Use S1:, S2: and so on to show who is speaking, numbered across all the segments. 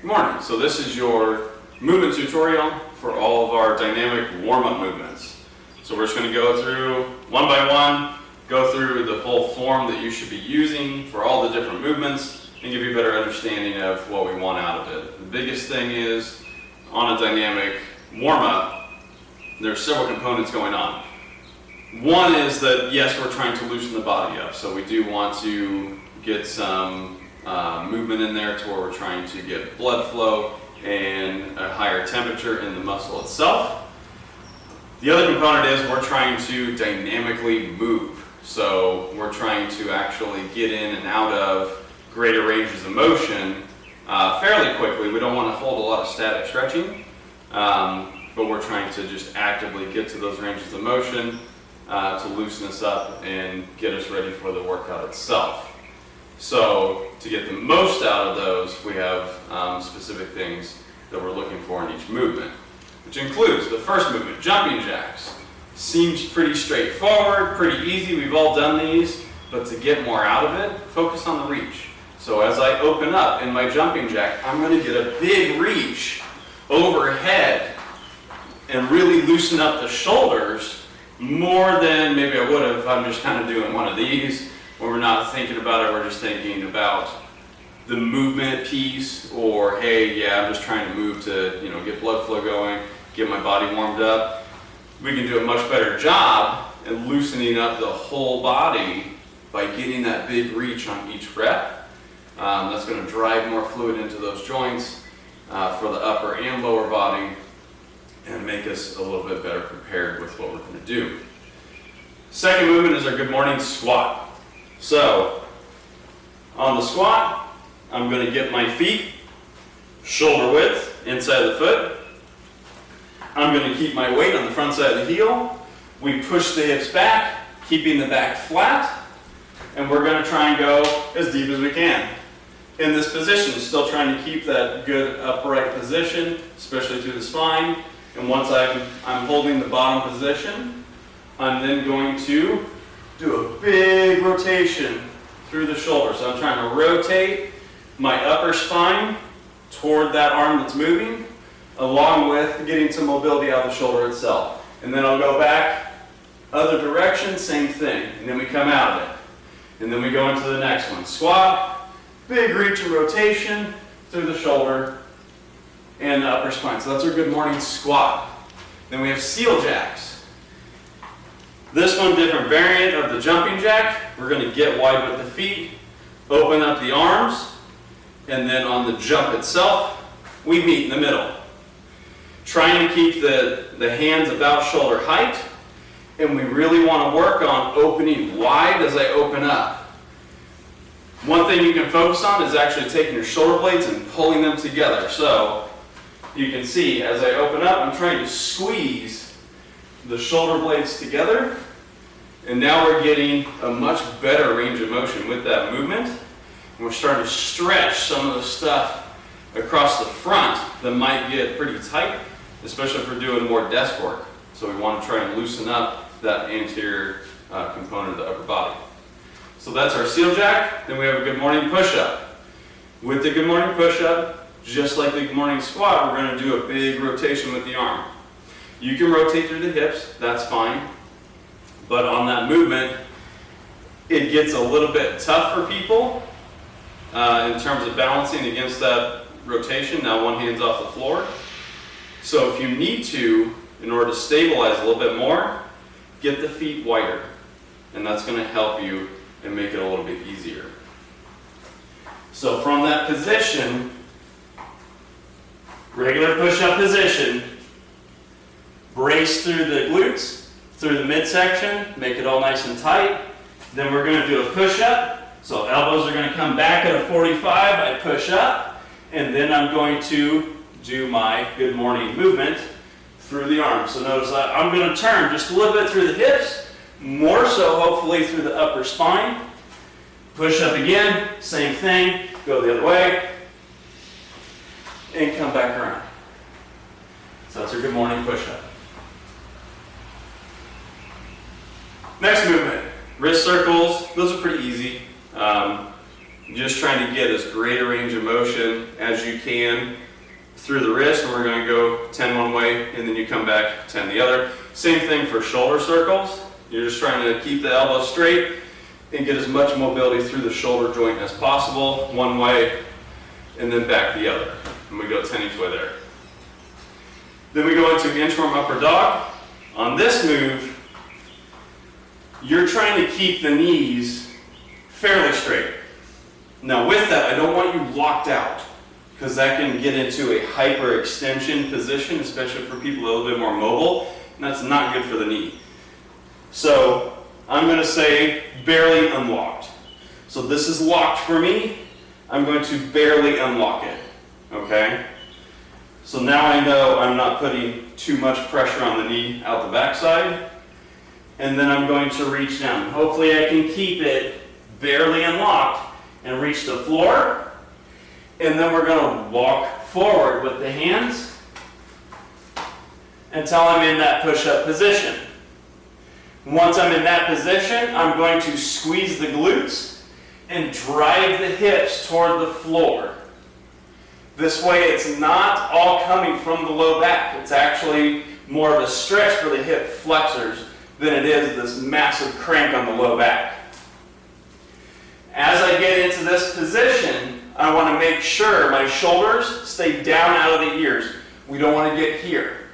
S1: Good morning. So this is your movement tutorial for all of our dynamic warm-up movements. So we're just going to go through one by one, go through the whole form that you should be using for all the different movements and give you a better understanding of what we want out of it. The biggest thing is on a dynamic warm-up, there's several components going on. One is that yes, we're trying to loosen the body up. So we do want to get some movement in there to where we're trying to get blood flow and a higher temperature in the muscle itself. The other component is we're trying to dynamically move. So we're trying to actually get in and out of greater ranges of motion fairly quickly. We don't want to hold a lot of static stretching, but we're trying to just actively get to those ranges of motion to loosen us up and get us ready for the workout itself. So to get the most out of those, we have specific things that we're looking for in each movement, which includes the first movement, jumping jacks. Seems pretty straightforward, pretty easy. We've all done these, but to get more out of it, focus on the reach. So as I open up in my jumping jack, I'm going to get a big reach overhead and really loosen up the shoulders more than maybe I would have if I'm just kind of doing one of these. When we're not thinking about it, we're just thinking about the movement piece, or hey, yeah, I'm just trying to move to, get blood flow going, get my body warmed up. We can do a much better job at loosening up the whole body by getting that big reach on each rep. That's going to drive more fluid into those joints for the upper and lower body and make us a little bit better prepared with what we're going to do. Second movement is our good morning squat. So, on the squat, I'm going to get my feet shoulder width inside the foot. I'm going to keep my weight on the front side of the heel. We push the hips back, keeping the back flat, and we're going to try and go as deep as we can. In this position, still trying to keep that good upright position, especially through the spine. And once I'm holding the bottom position, I'm then going to do a big rotation through the shoulder. So I'm trying to rotate my upper spine toward that arm that's moving, along with getting some mobility out of the shoulder itself. And then I'll go back, other direction, same thing. And then we come out of it. And then we go into the next one. Squat, big reach and rotation through the shoulder and the upper spine. So that's our good morning squat. Then we have seal jacks. This one, different variant of the jumping jack. We're going to get wide with the feet, open up the arms, and then on the jump itself, we meet in the middle. Trying to keep the hands about shoulder height, and we really want to work on opening wide as I open up. One thing you can focus on is actually taking your shoulder blades and pulling them together. So you can see as I open up, I'm trying to squeeze the shoulder blades together, and now we're getting a much better range of motion with that movement, and we're starting to stretch some of the stuff across the front that might get pretty tight, especially if we're doing more desk work. So we want to try and loosen up that anterior component of the upper body. So that's our seal jack. Then we have a good morning push-up. With the good morning push-up, just like the good morning squat, we're going to do a big rotation with the arm. You can rotate through the hips, that's fine. But on that movement, it gets a little bit tough for people in terms of balancing against that rotation. Now one hand's off the floor. So if you need to, in order to stabilize a little bit more, get the feet wider. And that's going to help you and make it a little bit easier. So from that position, regular push-up position, brace through the glutes, through the midsection, make it all nice and tight. Then we're going to do a push-up. So elbows are going to come back at a 45. I push up, and then I'm going to do my good morning movement through the arms. So notice that I'm going to turn just a little bit through the hips, more so hopefully through the upper spine. Push up again, same thing, go the other way, and come back around. So that's our good morning push-up. Next movement, wrist circles. Those are pretty easy. Just trying to get as great a range of motion as you can through the wrist, and we're going to go 10 one way and then you come back 10 the other. Same thing for shoulder circles. You're just trying to keep the elbow straight and get as much mobility through the shoulder joint as possible, one way and then back the other. And we go 10 each way there. Then we go into inchworm upper dog. On this move, you're trying to keep the knees fairly straight. Now with that, I don't want you locked out, because that can get into a hyperextension position, especially for people a little bit more mobile, and that's not good for the knee. So I'm going to say barely unlocked. So this is locked for me. I'm going to barely unlock it, okay? So now I know I'm not putting too much pressure on the knee out the backside. And then I'm going to reach down. Hopefully I can keep it barely unlocked and reach the floor. And then we're going to walk forward with the hands until I'm in that push-up position. Once I'm in that position, I'm going to squeeze the glutes and drive the hips toward the floor. This way it's not all coming from the low back. It's actually more of a stretch for the hip flexors than it is this massive crank on the low back. As I get into this position, I want to make sure my shoulders stay down out of the ears. We don't want to get here.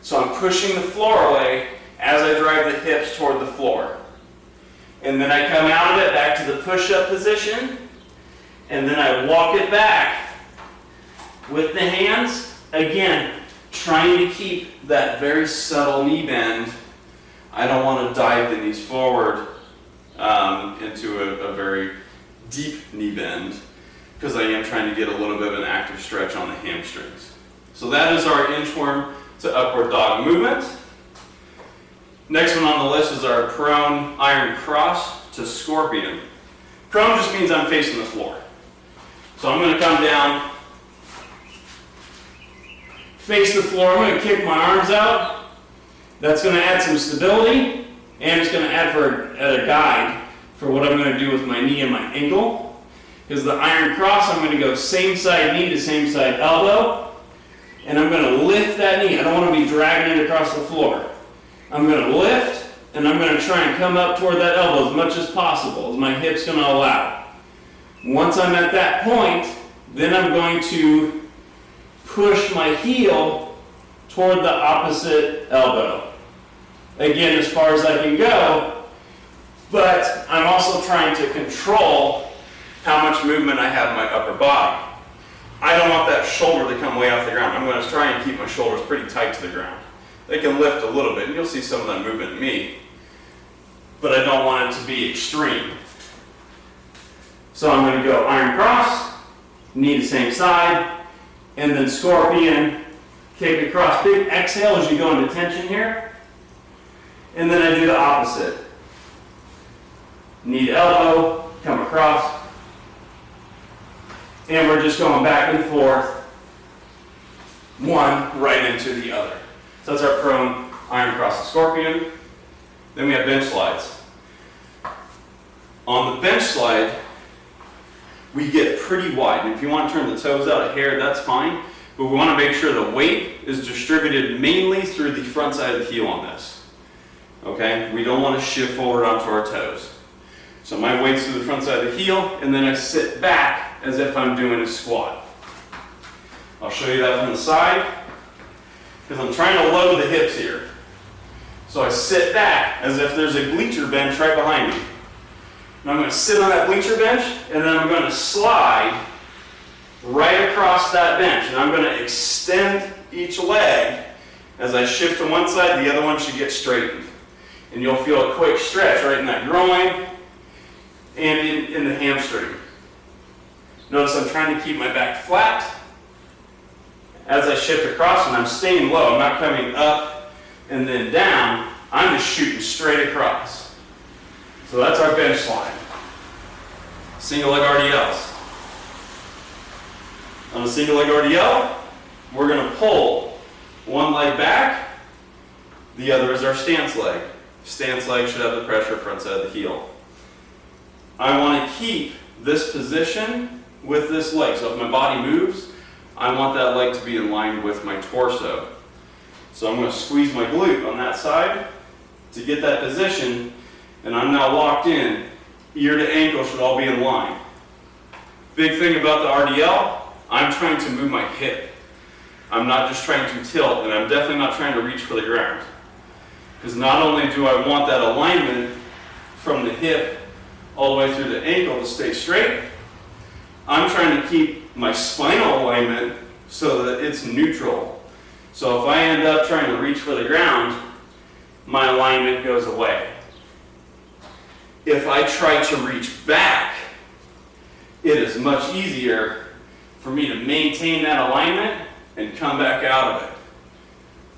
S1: So I'm pushing the floor away as I drive the hips toward the floor. And then I come out of it back to the push-up position, and then I walk it back with the hands, again, trying to keep that very subtle knee bend. I don't want to dive the knees forward into a very deep knee bend, because I am trying to get a little bit of an active stretch on the hamstrings. So that is our inchworm to upward dog movement. Next one on the list is our prone iron cross to scorpion. Prone just means I'm facing the floor. So I'm going to come down, face the floor. I'm going to kick my arms out. That's going to add some stability, and it's going to add a guide for what I'm going to do with my knee and my ankle. Because the iron cross, I'm going to go same side knee to same side elbow, and I'm going to lift that knee. I don't want to be dragging it across the floor. I'm going to lift, and I'm going to try and come up toward that elbow as much as possible, as my hip's going to allow. Once I'm at that point, then I'm going to push my heel toward the opposite elbow. Again, as far as I can go, but I'm also trying to control how much movement I have in my upper body. I don't want that shoulder to come way off the ground. I'm going to try and keep my shoulders pretty tight to the ground. They can lift a little bit, and you'll see some of that movement in me, but I don't want it to be extreme. So I'm going to go iron cross, knee to same side, and then scorpion, kick across. Big exhale as you go into tension here. And then I do the opposite. Knee to elbow, come across. And we're just going back and forth, one right into the other. So that's our prone iron cross to scorpion. Then we have bench slides. On the bench slide, we get pretty wide. And if you want to turn the toes out a hair, that's fine. But we want to make sure the weight is distributed mainly through the front side of the heel on this. Okay? We don't want to shift forward onto our toes. So my weight's through the front side of the heel, and then I sit back as if I'm doing a squat. I'll show you that from the side, because I'm trying to load the hips here. So I sit back as if there's a bleacher bench right behind me. And I'm going to sit on that bleacher bench, and then I'm going to slide right across that bench. And I'm going to extend each leg as I shift to one side, the other one should get straightened. And you'll feel a quick stretch right in that groin and in the hamstring. Notice I'm trying to keep my back flat as I shift across, and I'm staying low. I'm not coming up and then down. I'm just shooting straight across. So that's our bench slide. Single leg RDLs. On a single leg RDL, we're going to pull one leg back. The other is our stance leg. Stance leg should have the pressure front side of the heel. I want to keep this position with this leg. So if my body moves, I want that leg to be in line with my torso. So I'm going to squeeze my glute on that side to get that position, and I'm now locked in. Ear to ankle should all be in line. Big thing about the RDL, I'm trying to move my hip. I'm not just trying to tilt, and I'm definitely not trying to reach for the ground. Because not only do I want that alignment from the hip all the way through the ankle to stay straight, I'm trying to keep my spinal alignment so that it's neutral. So if I end up trying to reach for the ground, my alignment goes away. If I try to reach back, it is much easier for me to maintain that alignment and come back out of it.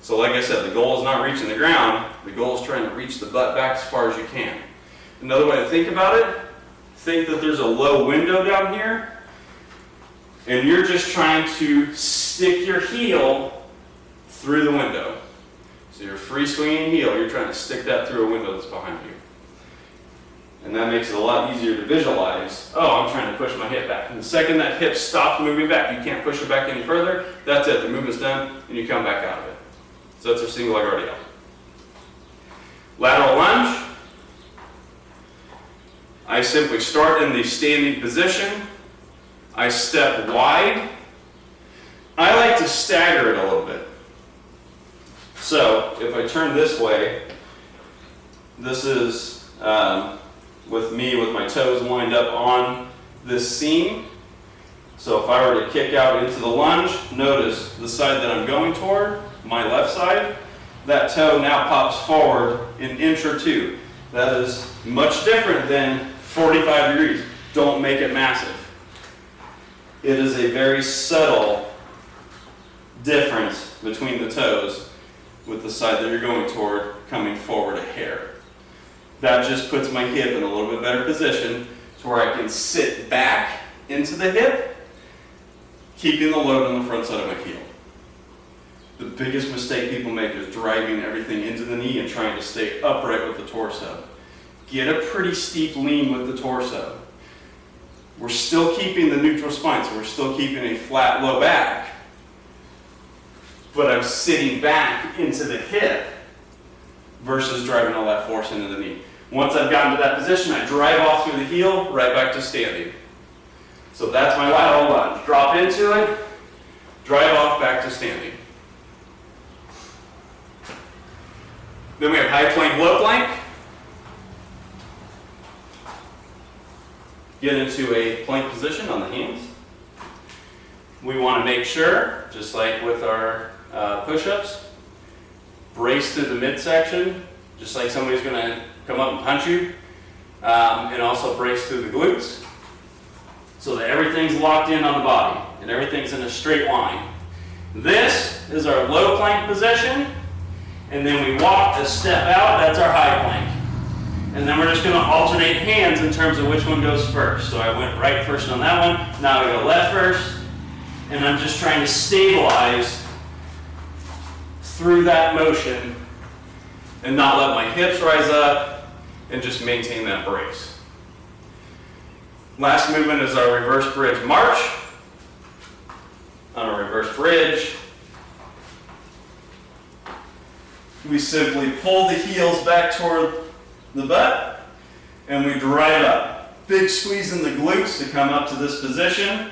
S1: So like I said, the goal is not reaching the ground, the goal is trying to reach the butt back as far as you can. Another way to think about it, think that there's a low window down here, and you're just trying to stick your heel through the window. So your free swinging heel, you're trying to stick that through a window that's behind you. And that makes it a lot easier to visualize, oh, I'm trying to push my hip back. And the second that hip stops moving back, you can't push it back any further, that's it, the movement's done, and you come back out of it. So that's our single leg RDL. Lateral lunge. I simply start in the standing position. I step wide. I like to stagger it a little bit. So if I turn this way, this is with me with my toes lined up on this seam. So if I were to kick out into the lunge, notice the side that I'm going toward, my left side, that toe now pops forward an inch or two. That is much different than 45 degrees. Don't make it massive. It is a very subtle difference between the toes with the side that you're going toward coming forward a hair. That just puts my hip in a little bit better position to where I can sit back into the hip, keeping the load on the front side of my heel. The biggest mistake people make is driving everything into the knee and trying to stay upright with the torso. Get a pretty steep lean with the torso. We're still keeping the neutral spine, so we're still keeping a flat low back, but I'm sitting back into the hip versus driving all that force into the knee. Once I've gotten to that position, I drive off through the heel, right back to standing. So that's my lateral lunge. Drop into it, drive off back to standing. Then we have high plank, low plank. Get into a plank position on the hands. We want to make sure, just like with our push-ups, brace through the midsection, just like somebody's going to come up and punch you, and also brace through the glutes, so that everything's locked in on the body and everything's in a straight line. This is our low plank position, and then we walk a step out, that's our high plank. And then we're just going to alternate hands in terms of which one goes first. So I went right first on that one, now I go left first, and I'm just trying to stabilize through that motion and not let my hips rise up and just maintain that brace. Last movement is our reverse bridge march. On a reverse bridge, we simply pull the heels back toward the butt and we drive up. Big squeeze in the glutes to come up to this position,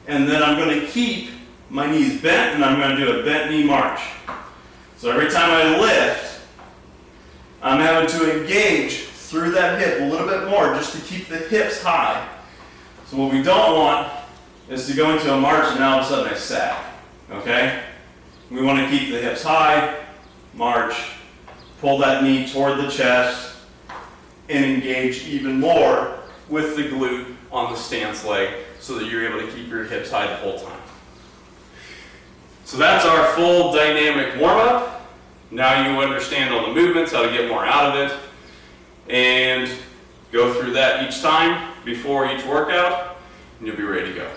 S1: and then I'm going to keep my knees bent and I'm going to do a bent knee march. So every time I lift, I'm having to engage through that hip a little bit more just to keep the hips high. So what we don't want is to go into a march and now all of a sudden I sag. Okay? We want to keep the hips high, march, pull that knee toward the chest, and engage even more with the glute on the stance leg so that you're able to keep your hips high the whole time. So that's our full dynamic warm-up. Now you understand all the movements, how to get more out of it, and go through that each time before each workout, and you'll be ready to go.